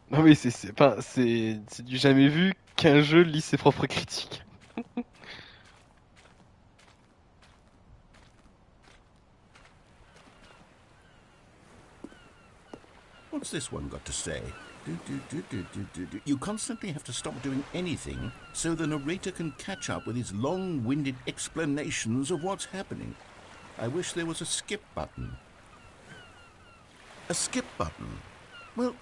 Non mais c'est du jamais vu qu'un jeu lit ses propres critiques. What's this one got to say? You constantly have to stop doing anything so the narrator can catch up with his long-winded explanations of what's happening. I wish there was a skip button. A skip button? Well,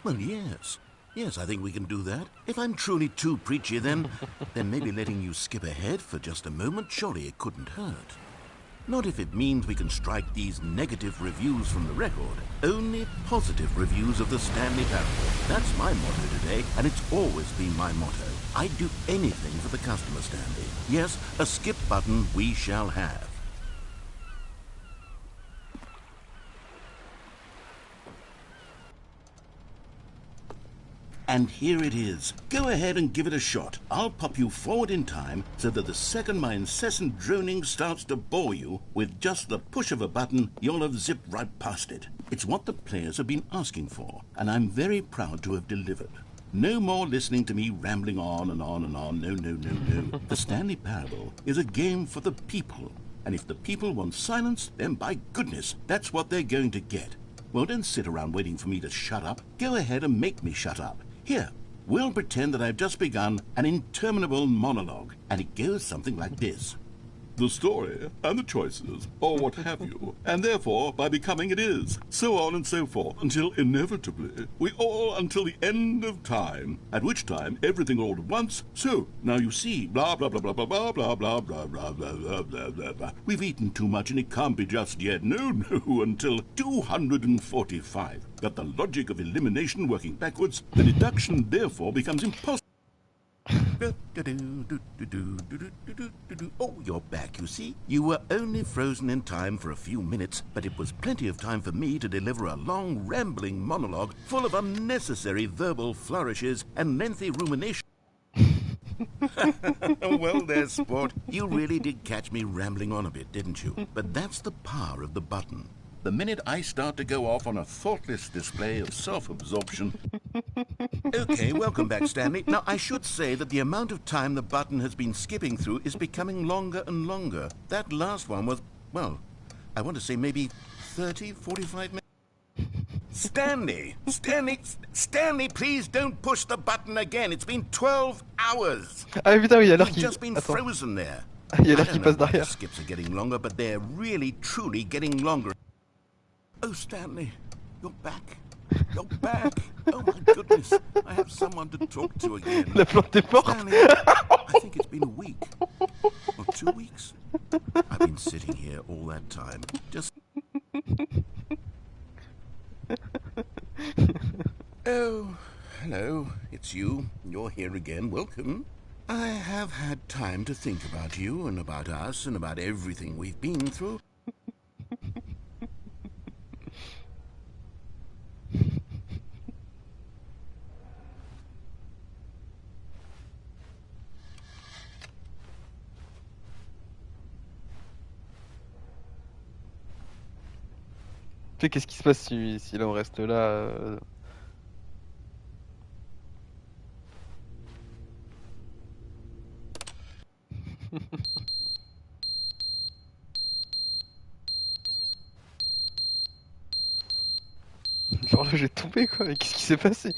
yes. Yes, I think we can do that. If I'm truly too preachy, then maybe letting you skip ahead for just a moment, surely it couldn't hurt. Not if it means we can strike these negative reviews from the record. Only positive reviews of the Stanley Parable. That's my motto today, and it's always been my motto. I'd do anything for the customer, Stanley. Yes, a skip button we shall have. And here it is. Go ahead and give it a shot. I'll pop you forward in time so that the second my incessant droning starts to bore you, with just the push of a button, you'll have zipped right past it. It's what the players have been asking for, and I'm very proud to have delivered. No more listening to me rambling on and on and on. No. The Stanley Parable is a game for the people. And if the people want silence, then by goodness, that's what they're going to get. Well, don't sit around waiting for me to shut up. Go ahead and make me shut up. Here, we'll pretend that I've just begun an interminable monologue, and it goes something like this. The story, and the choices, or what have you, and therefore, by becoming it is, so on and so forth, until inevitably, we all until the end of time, at which time everything all at once, so, now you see, blah blah blah blah blah blah blah blah blah blah blah blah blah blah blah. We've eaten too much and it can't be just yet, no, until 245. Got the logic of elimination working backwards, the deduction therefore becomes impossible. Oh, you're back, you see. You were only frozen in time for a few minutes, but it was plenty of time for me to deliver a long, rambling monologue full of unnecessary verbal flourishes and lengthy rumination. Well, there's sport. You really did catch me rambling on a bit, didn't you? But that's the power of the button. The minute I start to go off on a thoughtless display of self-absorption... Okay, welcome back, Stanley. Now, I should say that the amount of time the button has been skipping through is becoming longer and longer. That last one was, well, I want to say maybe 30, 45 minutes. Stanley, please don't push the button again. It's been 12 hours. Ah putain, oui, il y a l'heure You've qui... just been Attends, frozen there. il y a I l'heure qui don't know passe why the derrière. skips are getting longer, but they're really, truly getting longer. Oh, Stanley, you're back. You're back. Oh, my goodness. I have someone to talk to again. La plante est morte. Stanley, I think it's been a week. Or 2 weeks. I've been sitting here all that time. Just... Oh, hello. It's you. You're here again. Welcome. I have had time to think about you and about us and about everything we've been through. Tu sais, qu'est-ce qui se passe si là on reste là L'horloge est tombée quoi, mais qu'est-ce qui s'est passé?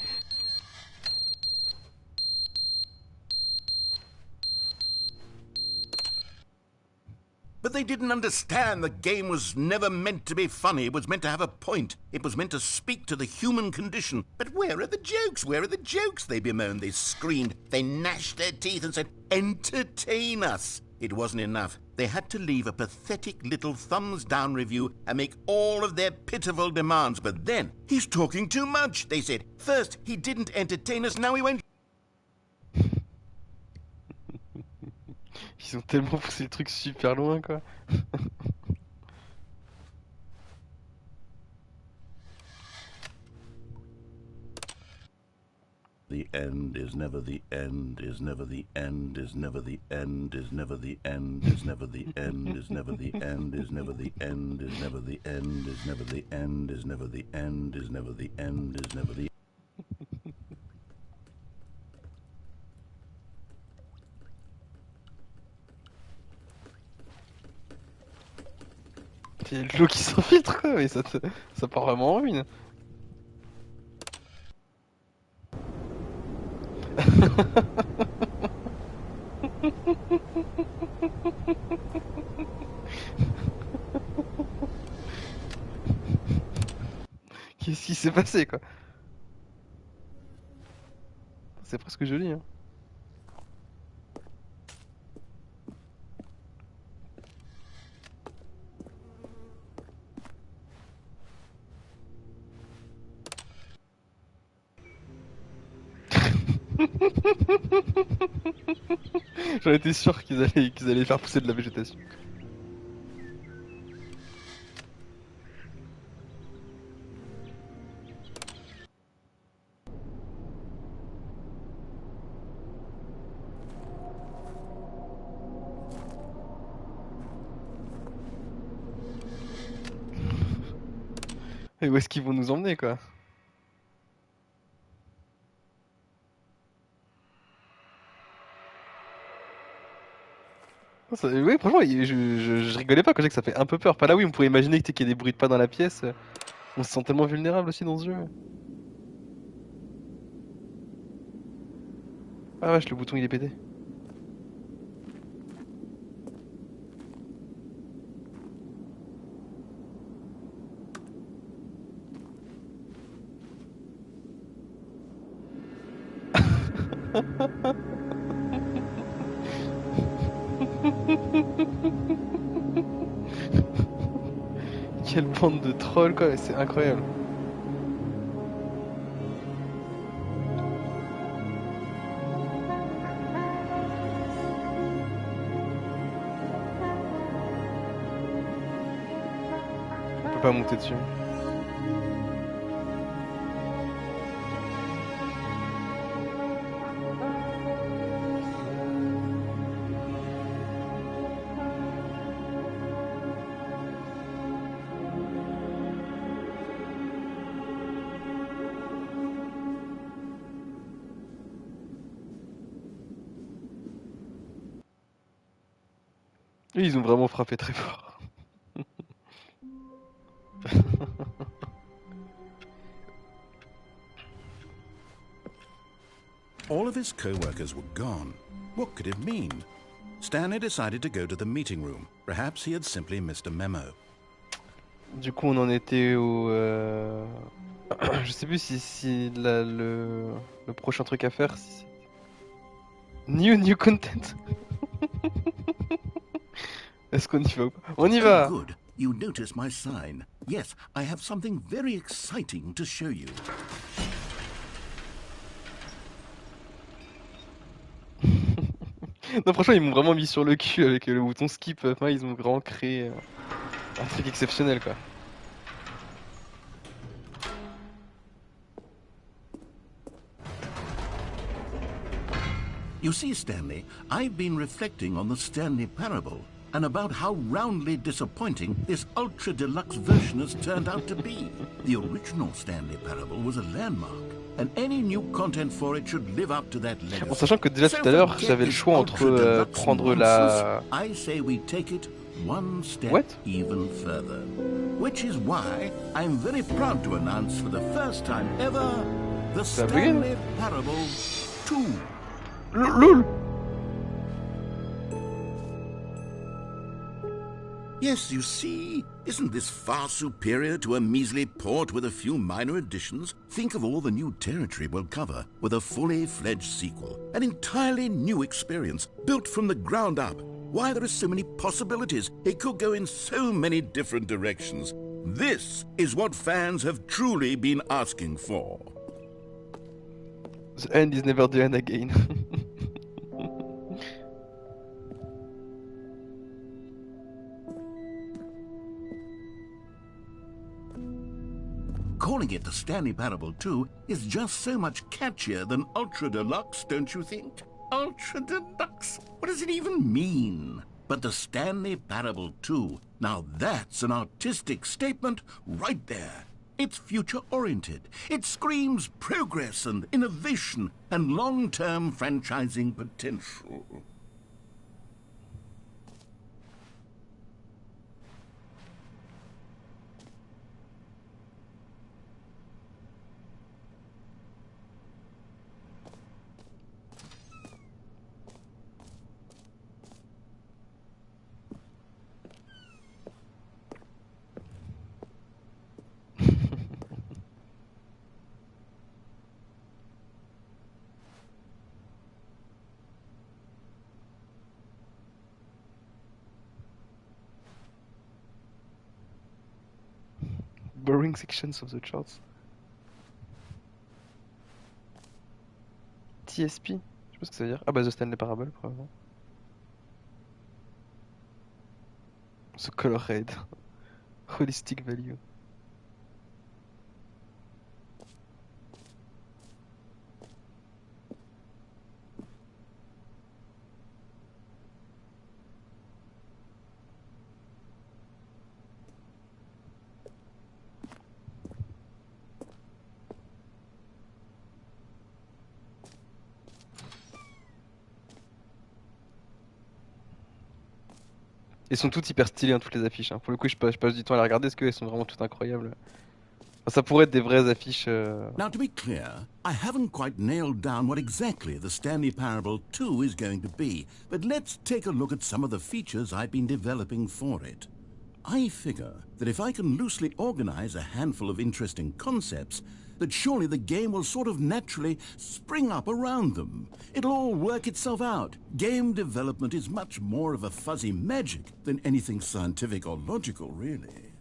But they didn't understand the game was never meant to be funny. It was meant to have a point. It was meant to speak to the human condition. But where are the jokes? Where are the jokes? They bemoaned, they screamed, they gnashed their teeth and said, entertain us. It wasn't enough. They had to leave a pathetic little thumbs-down review and make all of their pitiful demands. But then, he's talking too much, they said. First, he didn't entertain us, now he won't... Ils ont tellement poussé le truc super loin quoi. The end is never the end, is never the end, is never the end, is never the end, is never the end, is never the end, is never the end, is never the end, is never the end, is never the end, is never the end, is never the... Il y a de l'eau qui s'infiltre quoi, mais ça part vraiment en ruine. Qu'est-ce qui s'est passé quoi? C'est presque joli hein. J'en étais sûr qu'ils allaient faire pousser de la végétation. Et où est-ce qu'ils vont nous emmener quoi? Oui, franchement, je rigolais pas quand j'ai que ça fait un peu peur. Pas là, oui, on pourrait imaginer qu'il y a des bruits de pas dans la pièce. On se sent tellement vulnérable aussi dans ce jeu. Ah vache, le bouton il est pété. Quelle bande de trolls, quoi, c'est incroyable. On peut pas monter dessus. Oui, ils ont vraiment frappé très fort. All of his co-workers were gone. What could it mean? Stanley decided to go to the meeting room. Perhaps he had simply missed a memo. Du coup, on en était au. Je sais plus si le prochain truc à faire. New content. Est-ce qu'on y va ou pas? On y Oh, va! good. You notice my sign. Yes, I have something very exciting to show you. Non, franchement, ils m'ont vraiment mis sur le cul avec le bouton skip. Enfin, ils ont vraiment créé un truc exceptionnel, quoi. You see, Stanley, I've been reflecting on the Stanley Parable and about how roundly disappointing this ultra deluxe version has turned out to be. The original Stanley Parable was a landmark, and any new content for it should live up to that legacy. En sachant que déjà So tout à l'heure, forget j'avais le this choix entre ultra deluxe prendre nonsense. la. I say we take it one step What? even further. Which is why I'm very proud to announce for the first time ever the Ça a bugué, non? Stanley Parable 2. LOL! Yes, you see, isn't this far superior to a measly port with a few minor additions? Think of all the new territory we'll cover with a fully fledged sequel, an entirely new experience, built from the ground up. Why, there are so many possibilities. It could go in so many different directions. This is what fans have truly been asking for. The end is never the end again. Calling it the Stanley Parable 2 is just so much catchier than Ultra Deluxe, don't you think? Ultra Deluxe? What does it even mean? But the Stanley Parable 2, now that's an artistic statement right there. It's future-oriented. It screams progress and innovation and long-term franchising potential. Boring sections of the charts. TSP? Je sais pas ce que ça veut dire. Ah bah The Stanley Parable, probablement. The Color Red. Holistic Value. Elles sont toutes hyper stylées, hein, toutes les affiches. Hein. Pour le coup, je passe du temps à les regarder parce qu'elles sont vraiment toutes incroyables. Enfin, ça pourrait être des vraies affiches. Now, to be clear, I haven't quite nailed down what exactly the Stanley Parable 2 is going to be, but let's take a look at some of the features I've been developing for it. I figure that if I can loosely organize a handful of interesting concepts, that surely the game will sort of naturally spring up around them. It'll all work itself out. Game development is much more of a fuzzy magic than anything scientific or logical, really.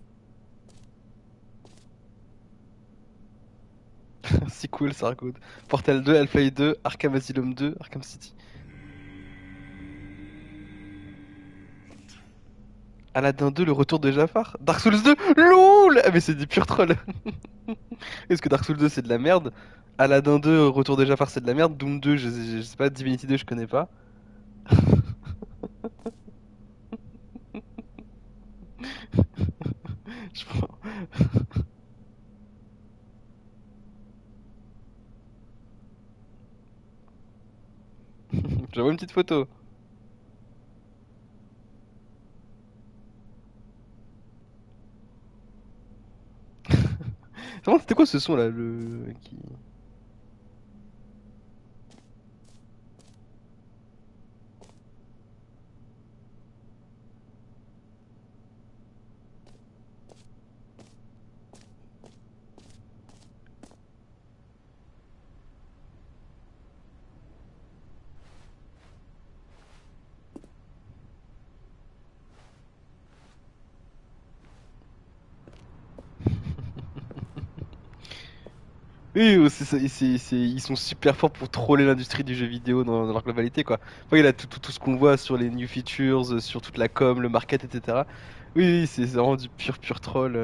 Si cool, ça raconte. Portal 2, Half-Life 2, Arkham Asylum 2, Arkham City. Aladdin 2, le retour de Jafar. Dark Souls 2, LOL. Ah mais c'est des purs trolls. Est-ce que Dark Souls 2 c'est de la merde? Aladdin 2, retour de Jafar c'est de la merde. Doom 2, je sais pas. Divinity 2, je connais pas. Je prends- J'envoie une petite photo. C'était quoi ce son là le... qui... Oui, ils sont super forts pour troller l'industrie du jeu vidéo dans leur globalité, quoi. Enfin, il a tout ce qu'on voit sur les new features, sur toute la com, le market, etc. Oui, oui, c'est vraiment du pur troll.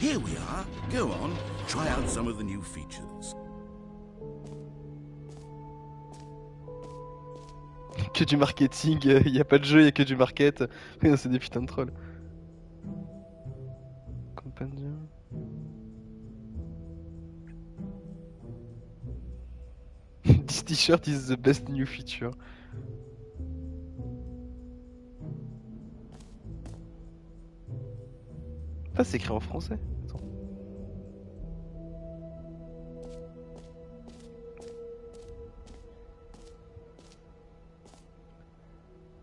Here we are. Go on, try out some of the new features. Que du marketing, il y a pas de jeu, il y a que du market. Oui, non, c'est des putains de trolls. Companion. This t-shirt is the best new feature. Ah, c'est écrit en français. Attends.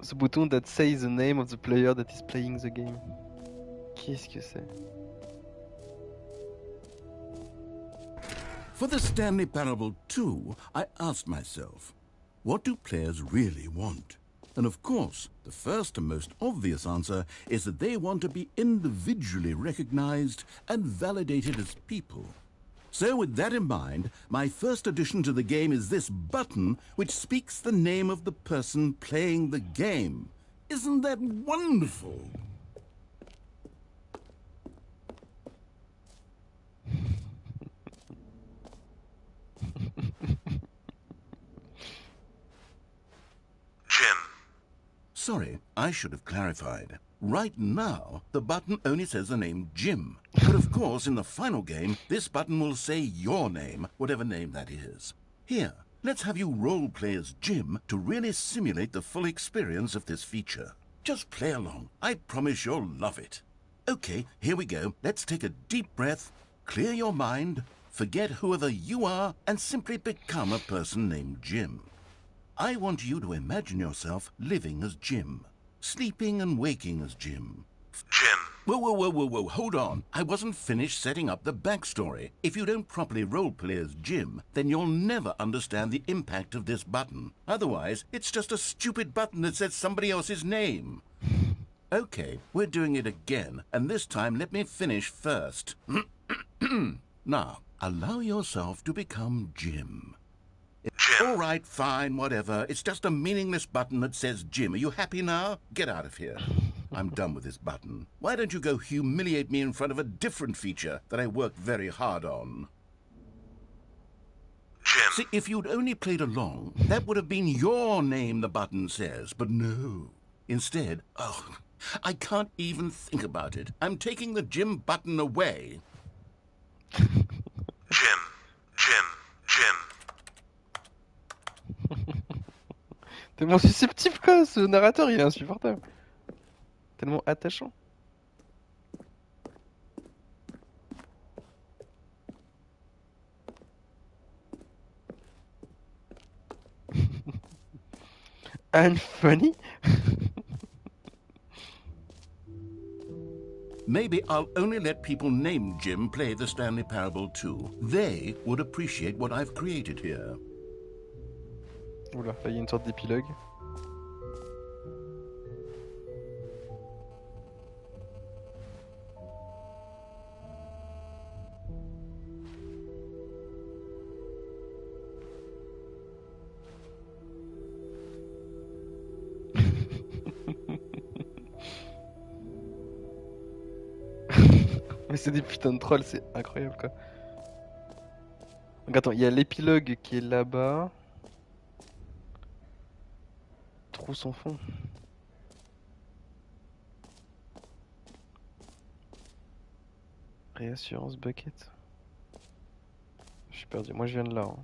The button that says the name of the player that is playing the game. Qu'est-ce que c'est? For the Stanley Parable 2, I asked myself, what do players really want? And of course, the first and most obvious answer is that they want to be individually recognized and validated as people. So with that in mind, my first addition to the game is this button which speaks the name of the person playing the game. Isn't that wonderful? Jim. Sorry, I should have clarified. Right now, the button only says the name Jim. But of course, in the final game, this button will say your name, whatever name that is. Here, let's have you role-play as Jim to really simulate the full experience of this feature. Just play along. I promise you'll love it. Okay, here we go. Let's take a deep breath, clear your mind, forget whoever you are, and simply become a person named Jim. I want you to imagine yourself living as Jim, sleeping and waking as Jim. Jim. Whoa, hold on. I wasn't finished setting up the backstory. If you don't properly roleplay as Jim, then you'll never understand the impact of this button. Otherwise, it's just a stupid button that says somebody else's name. Okay, we're doing it again, and this time let me finish first. Now, allow yourself to become Jim. Jim. All right, fine, whatever. It's just a meaningless button that says Jim. Are you happy now? Get out of here. I'm done with this button. Why don't you go humiliate me in front of a different feature that I worked very hard on? Jim. See, if you'd only played along, that would have been your name the button says, but no. Instead, I can't even think about it. I'm taking the Jim button away. Jim, Jim, Jim. Tellement susceptible quoi, ce narrateur il est insupportable. Tellement attachant. And funny? Maybe I'll only let people named Jim play the Stanley Parable too. They would appreciate what I've created here. Oula, là il y a une sorte d'épilogue. Mais c'est des putains de trolls, c'est incroyable quoi. Donc attends, il y a l'épilogue qui est là-bas. Trou sans fond. Réassurance bucket. Je suis perdu, moi je viens de là. Hein.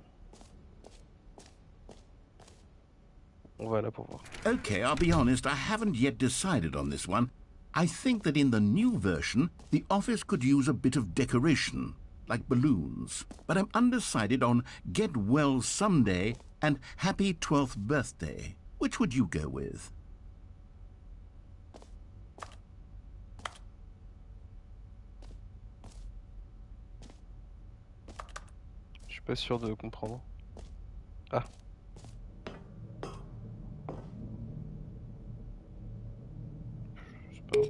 On va là pour voir. Okay, I'll be honest, I haven't yet decided on this one. I think that in the new version, the office could use a bit of decoration, like balloons. But I'm undecided on Get Well Someday and Happy 12th Birthday. Which would you go with? Je suis pas sûr de comprendre. Ah. Je sais pas.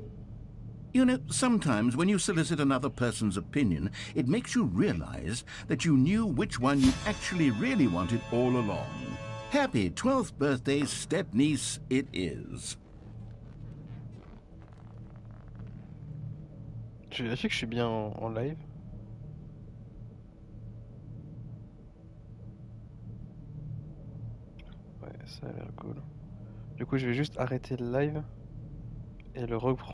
You know, sometimes when you solicit another person's opinion, it makes you realize that you knew which one you actually really wanted all along. Happy 12th birthday, step-niece, it is. Je vérifie que je suis bien en live. Ouais, ça a l'air cool. Du coup, je vais juste arrêter le live et le reprendre.